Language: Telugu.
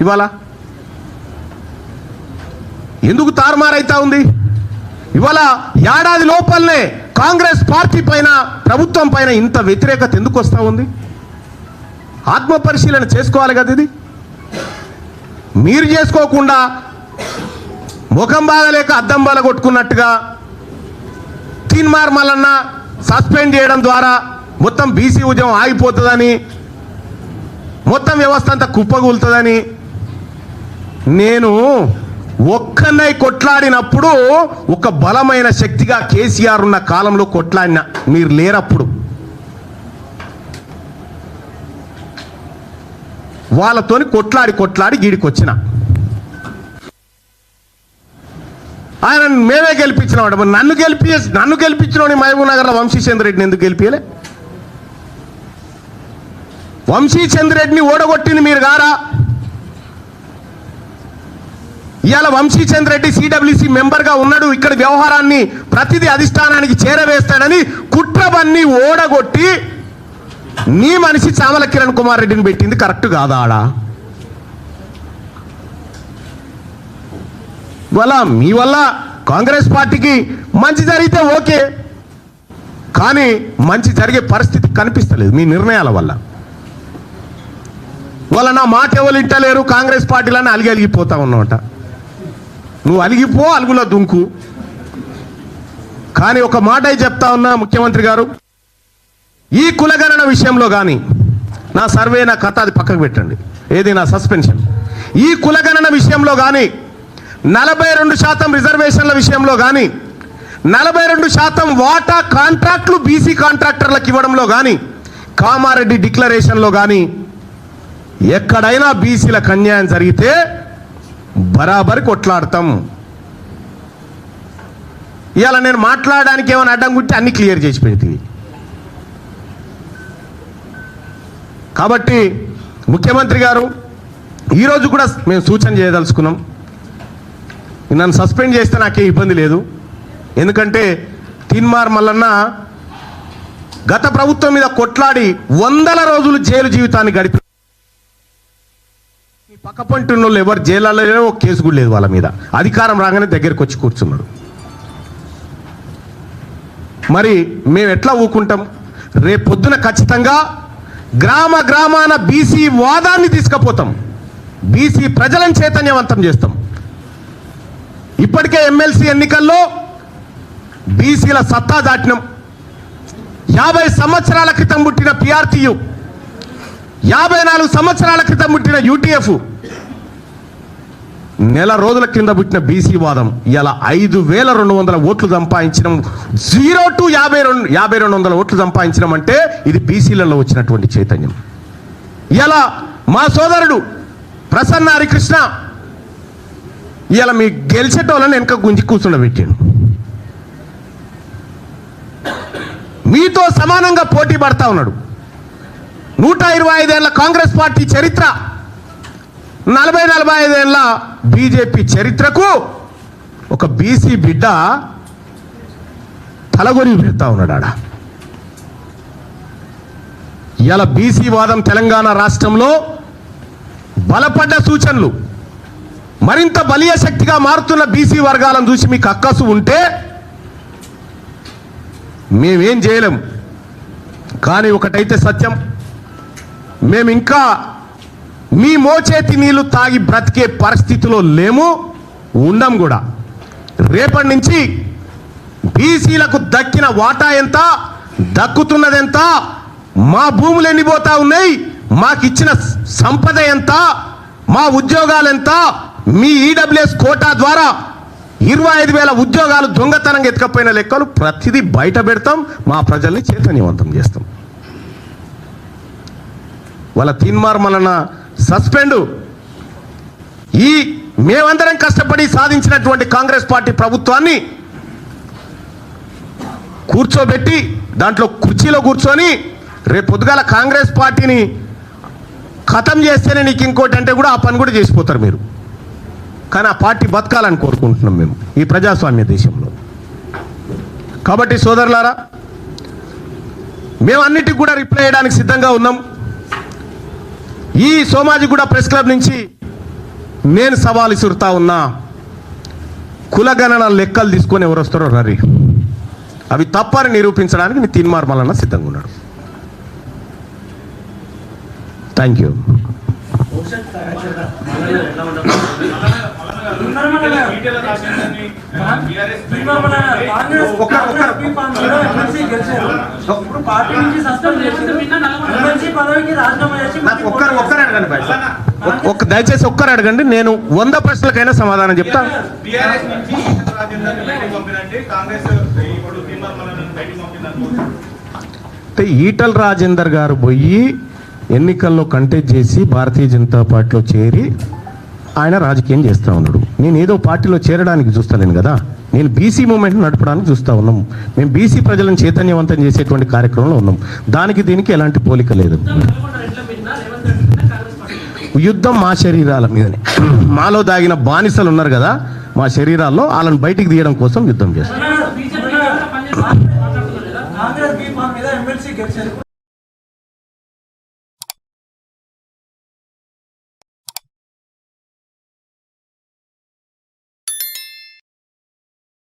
ఇవాళ ఎందుకు తారుమారైతా ఉంది? ఇవాళ ఏడాది లోపలనే కాంగ్రెస్ పార్టీ పైన, ప్రభుత్వం పైన ఇంత వ్యతిరేకత ఎందుకు వస్తూ ఉంది? ఆత్మ పరిశీలన చేసుకోవాలి కదా. ఇది మీరు చేసుకోకుండా ముఖం బాగలేక అద్దం బాల కొట్టుకున్నట్టుగా తీన్మార్ మల్లన్న సస్పెండ్ చేయడం ద్వారా మొత్తం బీసీ ఉద్యమం ఆగిపోతుందని, మొత్తం వ్యవస్థ అంతా కుప్పగూలుతుందని, నేను ఒక్కనై కొట్లాడినప్పుడు ఒక బలమైన శక్తిగా కేసీఆర్ ఉన్న కాలంలో కొట్లాడిన, మీరు లేరప్పుడు. వాళ్ళతోని కొట్లాడి గీడికి వచ్చిన ఆయన మేమే గెలిపించినాడు. నన్ను గెలిపించిన మహబూబ్ నగర్లో వంశీచంద్ర రెడ్డిని ఎందుకు గెలిపించలే? వంశీచంద్ర రెడ్డిని ఓడగొట్టింది మీరు గారా? ఇవాళ వంశీచంద్ర రెడ్డి సిడబ్ల్యూసి మెంబర్గా ఉన్నాడు, ఇక్కడ వ్యవహారాన్ని ప్రతిదీ అధిష్టానానికి చేరవేస్తాడని కుట్రవన్నీ ఓడగొట్టి నీ మనిషి చామల కిరణ్ కుమార్ రెడ్డిని పెట్టింది కరెక్ట్ కాదా? ఆడా వల్ల మీ వల్ల కాంగ్రెస్ పార్టీకి మంచి జరిగితే ఓకే, కానీ మంచి జరిగే పరిస్థితి కనిపిస్తలేదు మీ నిర్ణయాల వల్ల. నా మాట ఎవరు ఇంటలేరు, కాంగ్రెస్ పార్టీలని అలిగిపోతా ఉన్నమాట. నువ్వు అలిగిపో, అలుగులో దుంకు. కానీ ఒక మాట చెప్తా ఉన్నా ముఖ్యమంత్రి గారు, ఈ కులగణన విషయంలో కానీ, నా సర్వే నా కథ అది పక్కకు పెట్టండి, ఏది నా సస్పెన్షన్, ఈ కులగణన విషయంలో కానీ, 42% రిజర్వేషన్ల విషయంలో కానీ, 42% వాటా కాంట్రాక్టులు బీసీ కాంట్రాక్టర్లకు ఇవ్వడంలో కానీ, కామారెడ్డి డిక్లరేషన్లో కానీ ఎక్కడైనా బీసీలకు అన్యాయం జరిగితే బరాబరి కొట్లాడతాం. ఇవాళ నేను మాట్లాడడానికి ఏమైనా అడ్డం గుంటే అన్ని క్లియర్ చేసి పెడుతుంది. కాబట్టి ముఖ్యమంత్రి గారు ఈరోజు కూడా మేము సూచన చేయదలుచుకున్నాం. నన్ను సస్పెండ్ చేస్తే నాకే ఇబ్బంది లేదు, ఎందుకంటే తీన్మార్ మల్లన్న గత ప్రభుత్వం మీద కొట్లాడి 100 రోజులు జైలు జీవితాన్ని గడిపి, పక్కపంటి వాళ్ళు ఎవరు జైల్లో ఒక కేసు కూడా లేదు వాళ్ళ మీద. అధికారం రాగానే దగ్గరికి వచ్చి కూర్చున్నాడు. మరి మేము ఎట్లా ఊకుంటాం? రేపు పొద్దున ఖచ్చితంగా గ్రామాన బీసీ వాదాన్ని తీసుకుపోతాం, బీసీ ప్రజలను చైతన్యవంతం చేస్తాం. ఇప్పటికే ఎమ్మెల్సీ ఎన్నికల్లో బీసీల సత్తా దాటినం. 50 సంవత్సరాల క్రితం పుట్టిన పిఆర్టీయు, 54 సంవత్సరాల క్రితం పుట్టిన యూటీఎఫ్, నెల రోజుల కింద పుట్టిన బీసీ వాదం ఇలా 5200 ఓట్లు సంపాదించడం, 0 to 5200 ఓట్లు సంపాదించడం అంటే ఇది బీసీలలో వచ్చినటువంటి చైతన్యం. ఇలా మా సోదరుడు ప్రసన్న హరికృష్ణ ఇలా మీ గెలిచేటోళ్ళని వెనక గుంజి కూర్చుండబెట్టాడు. మీతో సమానంగా పోటీ పడతా ఉన్నాడు. 125 ఏళ్ల కాంగ్రెస్ పార్టీ చరిత్ర, 40-45 ఏళ్ల బీజేపీ చరిత్రకు ఒక బీసీ బిడ్డ తలగొని పెడతా ఉన్నాడు ఆడ. ఇలా బీసీ వాదం తెలంగాణ రాష్ట్రంలో బలపడ్డ సూచనలు, మరింత బలీయ శక్తిగా మారుతున్న బీసీ వర్గాలను చూసి మీకు అక్కసు ఉంటే మేమేం చేయలేం. కానీ ఒకటైతే సత్యం, మేము ఇంకా మీ మోచేతి నీళ్లు తాగి బ్రతికే పరిస్థితిలో లేము, ఉండం కూడా. రేపటి నుంచి బీసీలకు దక్కిన వాటా ఎంత, దక్కుతున్నదెంత, మా భూములు ఎన్నిపోతా ఉన్నాయి, మాకిచ్చిన సంపద ఎంత, మా ఉద్యోగాలు ఎంత, మీ ఈడబ్ల్యూఎస్ కోటా ద్వారా 25,000 ఉద్యోగాలు దొంగతనంగా ఎత్తుకపోయిన లెక్కలు ప్రతిదీ బయట పెడతాం, మా ప్రజల్ని చైతన్యవంతం చేస్తాం. వాళ్ళ తీన్మార్ మల్లన్న సస్పెండ్, ఈ మేమందరం కష్టపడి సాధించినటువంటి కాంగ్రెస్ పార్టీ ప్రభుత్వాన్ని కూర్చోబెట్టి దాంట్లో కుర్చీలో కూర్చొని రేపు పొద్దుగాల కాంగ్రెస్ పార్టీని ఖతం చేస్తేనే నీకు ఇంకోటి అంటే కూడా ఆ పని కూడా చేసిపోతారు మీరు. కానీ ఆ పార్టీ బతకాలని కోరుకుంటున్నాం మేము ఈ ప్రజాస్వామ్య దేశంలో. కాబట్టి సోదరులారా, మేము అన్నిటికి కూడా రిప్లై చేయడానికి సిద్ధంగా ఉన్నాం. ఈ సోమాజిగూడ ప్రెస్ క్లబ్ నుంచి నేను సవాల్ ఇసురుతా ఉన్నా, కులగణన లెక్కలు తీసుకొని ఎవరు వస్తారో రరి, అవి తప్పని నిరూపించడానికి నీ తీన్మార్మలన్న సిద్ధంగా ఉన్నాడు. Thank you. దయచేసి ఒక్కరు అడగండి, నేను 100 ప్రశ్నలకైనా సమాధానం చెప్తా. ఈటల రాజేందర్ గారు పోయి ఎన్నికల్లో కంటెస్ట్ చేసి భారతీయ జనతా పార్టీలో చేరి ఆయన రాజకీయం చేస్తూ ఉన్నాడు. నేను ఏదో పార్టీలో చేరడానికి చూస్తలేను కదా, నేను బీసీ మూమెంట్ నడపడానికి చూస్తూ ఉన్నాం. మేము బీసీ ప్రజలను చైతన్యవంతం చేసేటువంటి కార్యక్రమంలో ఉన్నాం. దానికి దీనికి ఎలాంటి పోలిక లేదు. యుద్ధం మా శరీరాల మీదనే, మాలో దాగిన బానిసలు ఉన్నారు కదా, మా శరీరాల్లో వాళ్ళని బయటికి తీయడం కోసం యుద్ధం చేస్తాం.